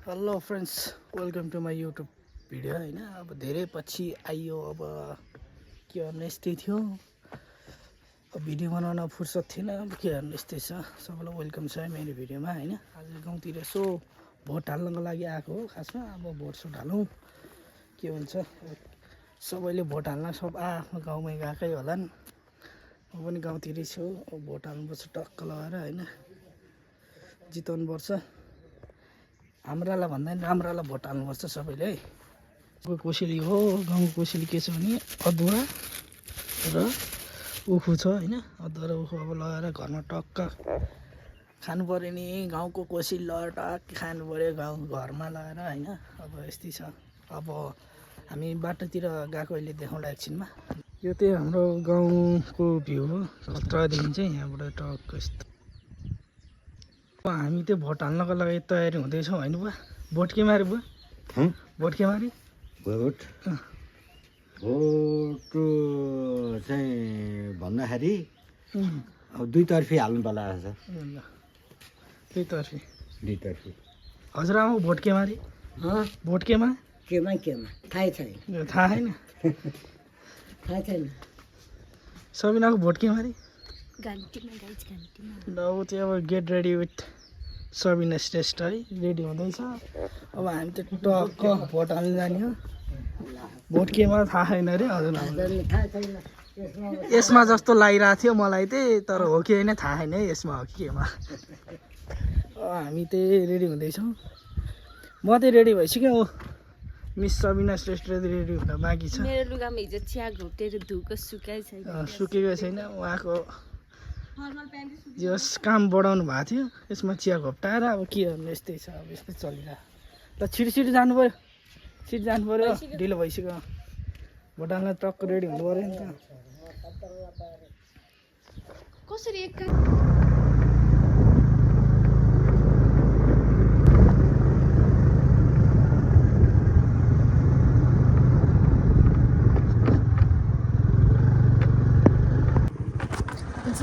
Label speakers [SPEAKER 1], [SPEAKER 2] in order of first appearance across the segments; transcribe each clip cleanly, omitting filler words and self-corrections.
[SPEAKER 1] Hello friends, welcome to my YouTube video होइन। अब धेरै पछि आइयो। अब के गर्नु, यस्तै थियो। अब भिडियो बनाउन फुर्सद थिएन। अब के गर्नु, यस्तै छ। सबैलाई वेलकम छ मेरो भिडियोमा होइन। आज गाउँतिर यसो भोट हाल्नको लागि आएको हो खासमा। अब भोट सुट हालौँ, के हुन्छ। सबैले भोट हाल्न सब आफ्नो गाउँमै गएकै होलान्। म पनि गाउँतिरै छु। अब भोट हाल्नुपर्छ टक्क लगाएर होइन। जिताउनुपर्छ। हाम्रालाई भन्दा नि राम्रालाई भोट हाल्नुपर्छ सबैले है। कोसेली हो, गाउँको कोसेली के छ भने अदुवा र उखु छ होइन। अदुवा र उखु अब लगाएर घरमा टक्क खानु पऱ्यो नि। गाउँको कोसेली लगाएर टक्क खानु पऱ्यो गाउँ घरमा लगाएर होइन। अब यस्तै छ। अब हामी बाटोतिर गएको अहिले देखाउँला एकछिनमा। यो चाहिँ हाम्रो गाउँको भ्यू हो। खतरादेखि चाहिँ यहाँबाट टक्क यस्तो। हामी चाहिँ भोट हाल्नको लागि तयारी हुँदैछौँ होइन बुवा। भोट के मारे बुवा? भोट के मारे?
[SPEAKER 2] भोट चाहिँ भन्दाखेरि अब दुईतर्फी हाल्नु पर्ला छ। दुईतर्फी
[SPEAKER 1] हजुरआमा भोट के मारे? भोट केमा
[SPEAKER 2] थाहै छैन।
[SPEAKER 1] थाहा छैन।
[SPEAKER 2] थाहा छैन।
[SPEAKER 1] सबिनाको भोट के मारे?
[SPEAKER 3] घन्टीमा
[SPEAKER 1] ल ऊ चाहिँ अब get ready with Sabina Shrestha है, रेडी हुँदैछ। अब हामी त टक्क भोट हाल्नु जाने हो। भोट केमा थाहा छैन अरे हजुर। यसमा जस्तो लागिरहेको थियो मलाई चाहिँ, तर हो कि होइन थाहा छैन है यसमा हो कि केमा। हामी चाहिँ रेडी हुँदैछौँ। म चाहिँ रेडी भइसक्यो। मिस सबिना श्रेष्ठ रेडी हुन बाँकी छ।
[SPEAKER 3] मेरो लुगामा हिजो चिया घोटेर धुको सुकाइ छैन।
[SPEAKER 1] सुकेको छैन। उहाँको जस काम बढाउनु भएको थियो, यसमा चिया घोप्टाएर अब के गर्नु, यस्तै छ। अब यस्तै चलिरहेको। ल छिटो जानु पऱ्यो, छिटो जानु पऱ्यो। ढिलो भइसक्यो। भोटानलाई टक्क रेडी हुनु पऱ्यो नि त।
[SPEAKER 3] कसरी एक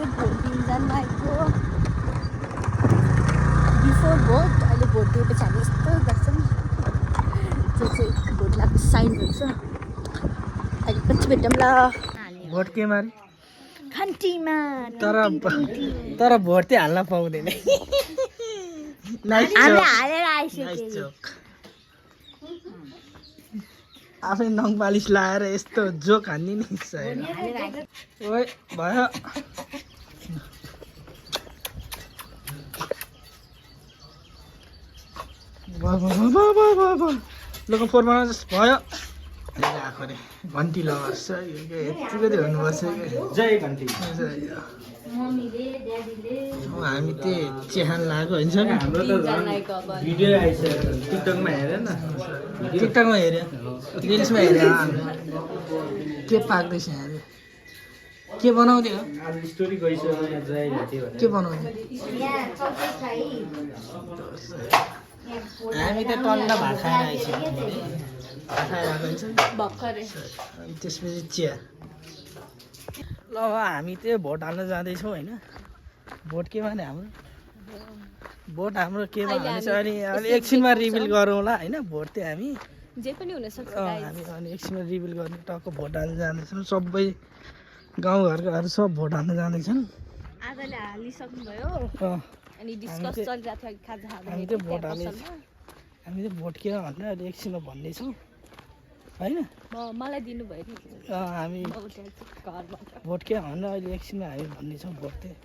[SPEAKER 3] भोट दिन जानुभएको बिफोर भोट, अहिले भोट दिएपछि हामी यस्तो गर्छौँ। त्यो चाहिँ भोट लाग्ने साइन हुन्छ। अहिले पछि भेटौँ ल।
[SPEAKER 1] भोट के मारे?
[SPEAKER 3] घन्टीमा
[SPEAKER 1] तर भोट चाहिँ हाल्न पाउँदैन।
[SPEAKER 3] हामीले हालेर आइसक्यो।
[SPEAKER 1] आफै नङ पालिस लाएर यस्तो जोक हान्ने नि छैन। ओइ भयो। लोक फोर बनाउँछ भयो। आएको अरे घन्टी लगाउँछ। यतिको चाहिँ हुनुपर्छ।
[SPEAKER 2] जय घन्टी।
[SPEAKER 1] हामी चाहिँ चिहान लागेको हुन्छ नि।
[SPEAKER 2] हाम्रो त भिडियो आइसक्यो। टिकटकमा हेरेँ न।
[SPEAKER 1] टिकटकमा हेऱ्यो, रिल्समा हेऱ्यो। के पाक्दैछ यहाँ? के बनाउँदै हो?
[SPEAKER 2] आज स्टोरी गइसक्यो जय घन्टी भनेर।
[SPEAKER 1] के बनाउँदै? हामी त टन्डा भात खाएर आइसक्यौँ। खाएर आएको हुन्छ
[SPEAKER 3] भर्खरै
[SPEAKER 1] त्यसपछि चिया। ल हामी चाहिँ भोट हाल्न जाँदैछौँ होइन। भोट के माने हाम्रो? भोट हाम्रो केमा हाल्ने छ अनि एकछिनमा रिभिल गरौँला होइन। भोट चाहिँ हामी
[SPEAKER 3] जे पनि हुनसक्छ।
[SPEAKER 1] हामी अनि एकछिनमा रिभिल गर्ने टक्क भोट हाल्न जाँदैछौँ। सबै गाउँघरकाहरू सब भोट हाल्न जाँदैछन्।
[SPEAKER 3] आधाले हालिसक्नुभयो अनि डिस्कस चलिरहेको थियो खाजा
[SPEAKER 1] हामी चाहिँ भोट हाल्ने, हामी चाहिँ भोट के भनेर अहिले एकछिनमा भन्दैछौँ होइन।
[SPEAKER 3] मलाई दिनुभयो नि
[SPEAKER 1] हामी
[SPEAKER 3] घरबाट।
[SPEAKER 1] भोट के भनेर अहिले एकछिनमा हामी भन्दैछौँ। भोट चाहिँ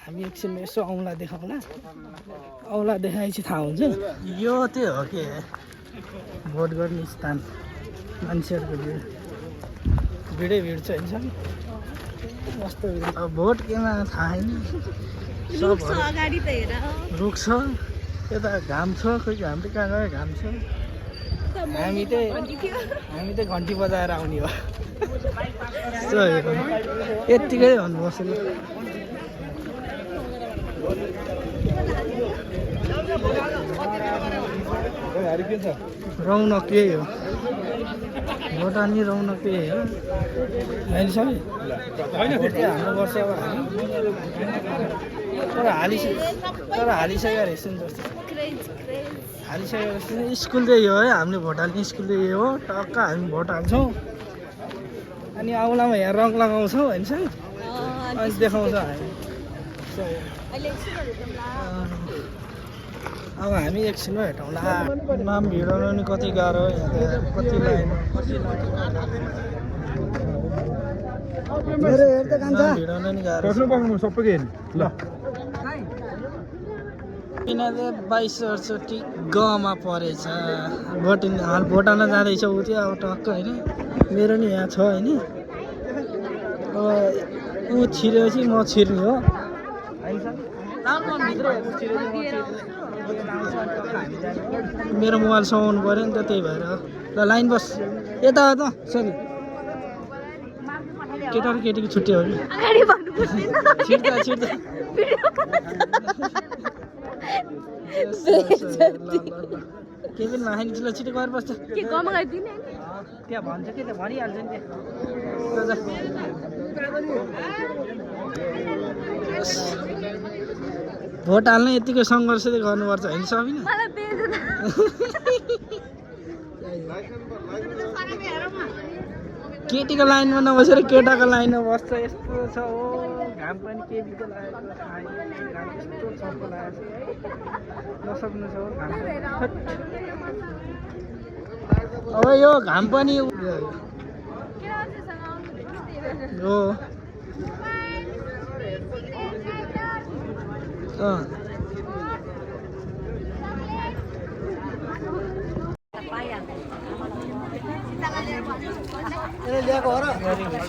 [SPEAKER 1] हामी एकछिनमा यसो औँला देखाउँला। औँला देखाएपछि थाहा हुन्छ। यो चाहिँ हो कि भोट गर्ने स्थान। मान्छेहरूको भिडै भिड छ होइन। कस्तो भिड। अब भोट केमा थाहा छैन। सब
[SPEAKER 3] अगाडि त हेर
[SPEAKER 1] रुख छ, यता घाम छ, खोइ घाम चाहिँ कहाँ गयो घाम छ। हामी चाहिँ घन्टी बजाएर आउने हो। यत्तिकै भन्नुपर्छ। रौनक यही हो। भोट हाल्ने रौनक यही हो होइन सबै। हाल्नुपर्छ अब हामी। तर हालिसक्यो रहेछ नि जस्तो। हालिसकेपछि स्कुल चाहिँ यो है हामीले भोट हाल्ने स्कुल चाहिँ यो हो टक्क हामी भोट हाल्छौँ अनि औँलामा यहाँ रङ लगाउँछौँ होइन सर अनि देखाउँछ हामी अब हामी एकछिनमा भेटौँला नाम भिडाउनु नि कति गाह्रो यहाँ त कति लाइन भिडाउनु नि गाह्रो
[SPEAKER 2] सबै ल
[SPEAKER 1] किनभने 22 गमा परेछ भोट हाल्न जाँदैछ ऊ त्यो अब टक्क होइन मेरो नि यहाँ छ होइन अब ऊ छिरेपछि म छिर्ने हो मेरो मोबाइल समाउनु पऱ्यो नि त त्यही भएर ल लाइन बस यता त सरी केटा र केटीको छुट्टी हो कि छिर्दा छिर्दा केही पनि नखाने ल छिटो गएर बस्छ त्यहाँ भन्छ कि त भनिहाल्छ नि भोट हाल्न यतिको सङ्घर्ष चाहिँ गर्नुपर्छ होइन सबिना केटीको लाइनमा नबसेर केटाको लाइनमा बस्छ यस्तो छ हो घाम पनि केटीको लागेको घाम यस्तो चर्को लागेको छ नसक्नु छ हो घाम अब यो घाम पनि हो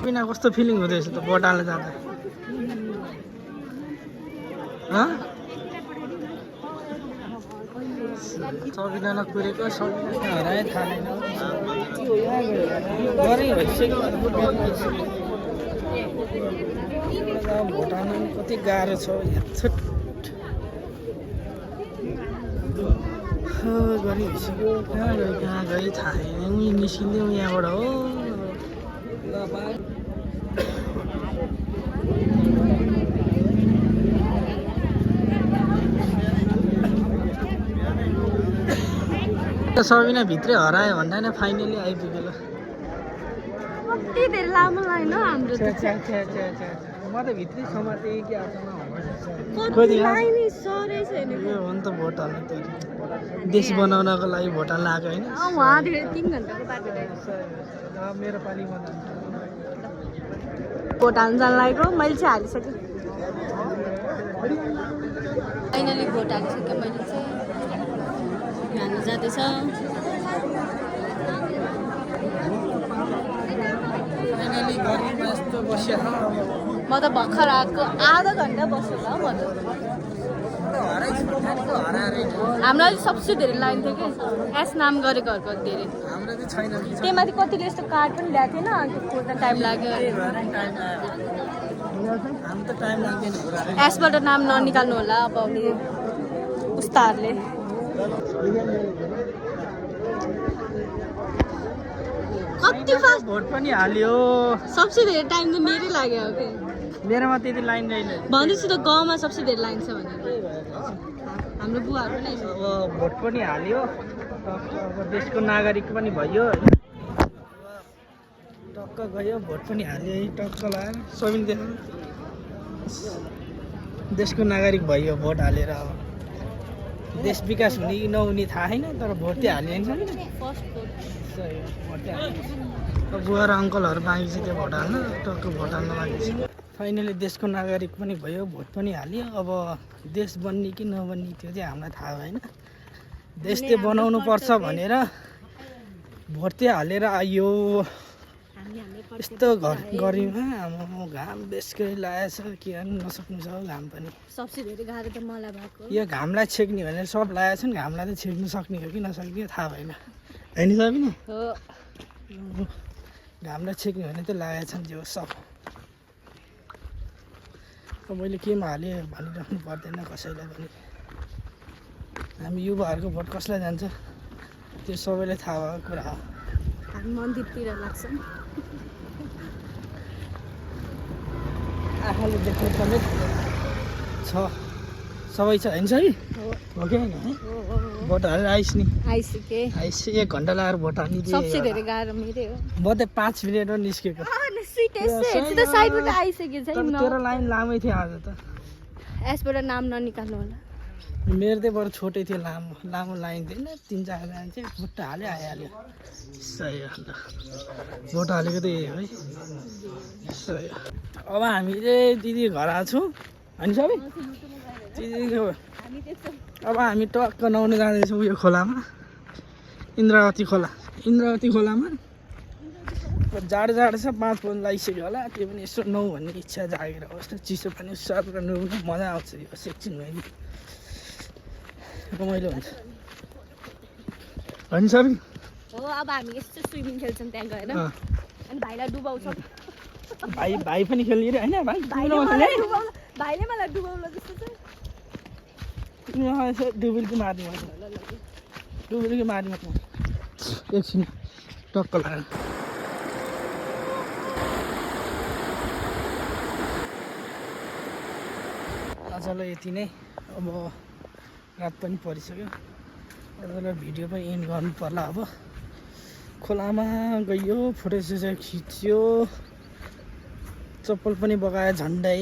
[SPEAKER 1] बिना कस्तो फिलिङ हुँदैछ त भोट हाल्न जाँदा सबैजना कुरेको सबैजना हराए थाहा गरेँ भइसक्यो भोट हाल्न कति गाह्रो छ गरी भइसक्यो कहाँ गयो थाहा छैन उहीँ निस्किँदै यहाँबाट हो सबिना भित्रै हरायो भन्दा नै फाइनली आइपुग्यो ल
[SPEAKER 3] कति धेरै लामो लाइन हो हाम्रो
[SPEAKER 1] म त भित्रै समातेँ कि आफूमा
[SPEAKER 3] लाइन सरै छैन
[SPEAKER 1] यो हो नि त भोट हाल्नु त देश बनाउनको लागि भोट हाल्न आएको होइन
[SPEAKER 3] वहाँदेखि 3 घन्टाको बाटो
[SPEAKER 1] मेरो पालिमा
[SPEAKER 3] भोट हाल्न जान लागेको मैले चाहिँ हालिसकेँ फाइनली भोट हालिसकेँ मैले चाहिँ हाल्नु जाँदैछ
[SPEAKER 1] फाइनली घरमा यस्तो बस्यो
[SPEAKER 3] म त भर्खर आएको आधा घन्टा बस्यो होला म त हाम्रो चाहिँ सबसे धेरै लाइन थियो कि एस नाम गरेको धेरै
[SPEAKER 1] हाम्रो चाहिँ छैन
[SPEAKER 3] त्यही माथि कतिले यस्तो कार्ड पनि ल्याएको थिएन अन्त खोज्न टाइम लाग्यो
[SPEAKER 1] हामी त टाइम लाग्दैन
[SPEAKER 3] एसबाट नाम ननिकाल्नु होला अब उस्ताहरूले कति फास्ट
[SPEAKER 1] भोट पनि हाल्यो
[SPEAKER 3] सबसे धेरै टाइम त मेरै लाग्यो हो कि
[SPEAKER 1] मेरोमा त्यति लाइन छैन
[SPEAKER 3] भन्दैछु त गाउँमा सबसे धेरै लाइन छ भनेर हाम्रो बुवाहरू नै
[SPEAKER 1] अब भोट पनि हाल्यो अब देशको नागरिक पनि भयो होइन टक्क गयो भोट पनि हाल्यो टक्क लाग्यो सबै देख्नु देशको नागरिक भयो भोट हालेर अब देश विकास हुने कि नहुने थाहा छैन तर भोट चाहिँ हाल्यो नि बुवा र अङ्कलहरू बाँकी चाहिँ त्यो भोट हाल्न टक्क भोट हाल्न बाँकी छ फाइनली देशको नागरिक पनि भयो भोट पनि हाल्यो अब देश बन्ने कि नबन्ने त्यो चाहिँ हामीलाई थाहा भएन देश चाहिँ बनाउनु पर्छ भनेर भोट चाहिँ हालेर आयो यस्तो गरिमा हाम्रो घाम बेसकै लागेछ के गर्नु नसक्नु छ घाम पनि
[SPEAKER 3] सबसे धेरै गाह्रो त मलाई भएको
[SPEAKER 1] यो घामलाई छेक्ने भनेर सब लागेको छ नि घामलाई चाहिँ छेक्नु सक्ने हो कि नसक्ने थाहा भएन होइन सबिना
[SPEAKER 3] हो
[SPEAKER 1] घामलाई छेक्ने भने त लागेको छ नि त्यो सब मैले केमा हालेँ भनिराख्नु पर्दैन कसैलाई पनि हामी युवाहरूको भोट कसलाई जान्छ त्यो सबैलाई थाहा भएको कुरा हो
[SPEAKER 3] हामी मन्दिरतिर लाग्छौँ
[SPEAKER 1] आँखाले देख्ने समेत छ सबै छ होइन सबै
[SPEAKER 3] हो
[SPEAKER 1] हो कि होइन है
[SPEAKER 3] हो हो
[SPEAKER 1] भोट हालेर आइस नि
[SPEAKER 3] आइसके
[SPEAKER 1] आइस 1 घन्टा लगाएर भोट हाल्ने
[SPEAKER 3] सबसे धेरै गाह्रो मेरै हो
[SPEAKER 1] म त 5 मिनटमा निस्केको
[SPEAKER 3] स्विट यस्तै त साइडबाट आइसकेको छ
[SPEAKER 1] तर तेरो लाइन लामै थियो आज त
[SPEAKER 3] यसबाट नाम ननिकाल्नु होला
[SPEAKER 1] मेरो चाहिँ बरु छोटै थियो लामो लाइन थिएन 3-4 जना चाहिँ भोट हाल्यो आइहाल्यो सही हो ल भोट हालेको त यही हो है सही हो अब हामी चाहिँ दिदी घर आएको छौँ होइन सबै दिदीको
[SPEAKER 3] हामी त्यस्तो
[SPEAKER 1] अब हामी टक्क नुहाउनु जाँदैछौँ यो खोलामा इन्द्रावती खोलामा जाडो छ 5 बजी लागिसक्यो होला त्यो पनि यसो नुहाउँ भन्ने इच्छा जागेर होस् न चिसो पानी सर नुहाउनु मजा आउँछ यो सेक्सन भयो रमाइलो हुन्छ होइन सबै
[SPEAKER 3] हो अब हामी यस्तो स्विमिङ खेल्छौँ त्यहाँ गएर
[SPEAKER 1] अँ।
[SPEAKER 3] अनि भाइलाई डुबाउँछौँ
[SPEAKER 1] भाइ पनि खेल्ने रे होइन भाइ
[SPEAKER 3] भाइले मलाई डुबाउला जस्तो छ
[SPEAKER 1] डुबुल्की मार्ने डुबुल्की मार्ने एकछिन टक्क लाग्यो आजलाई यति नै अब रात पनि परिसक्यो आजलाई भिडियो पनि एन्ड गर्नु पर्ला अब खोलामा गयो फोटोसोटो खिच्यो चप्पल पनि बगायो झन्डै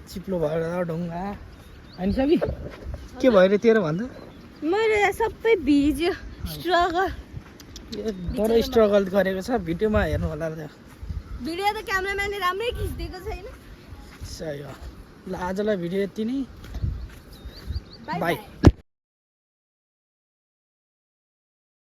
[SPEAKER 1] चिप्लो भएर ढुङ्गा होइन सबै के भयो रे तेरो भन्दा
[SPEAKER 3] मेरो सबै भिज्यो स्ट्रगल
[SPEAKER 1] बडो स्ट्रगल गरेको छ भिडियोमा हेर्नु होला र
[SPEAKER 3] भिडियो त क्यामेराम्यानले राम्रै खिचिदिएको छैन
[SPEAKER 1] सही हो ल आजलाई भिडियो यति नै
[SPEAKER 3] बाई
[SPEAKER 1] बाई
[SPEAKER 3] बाई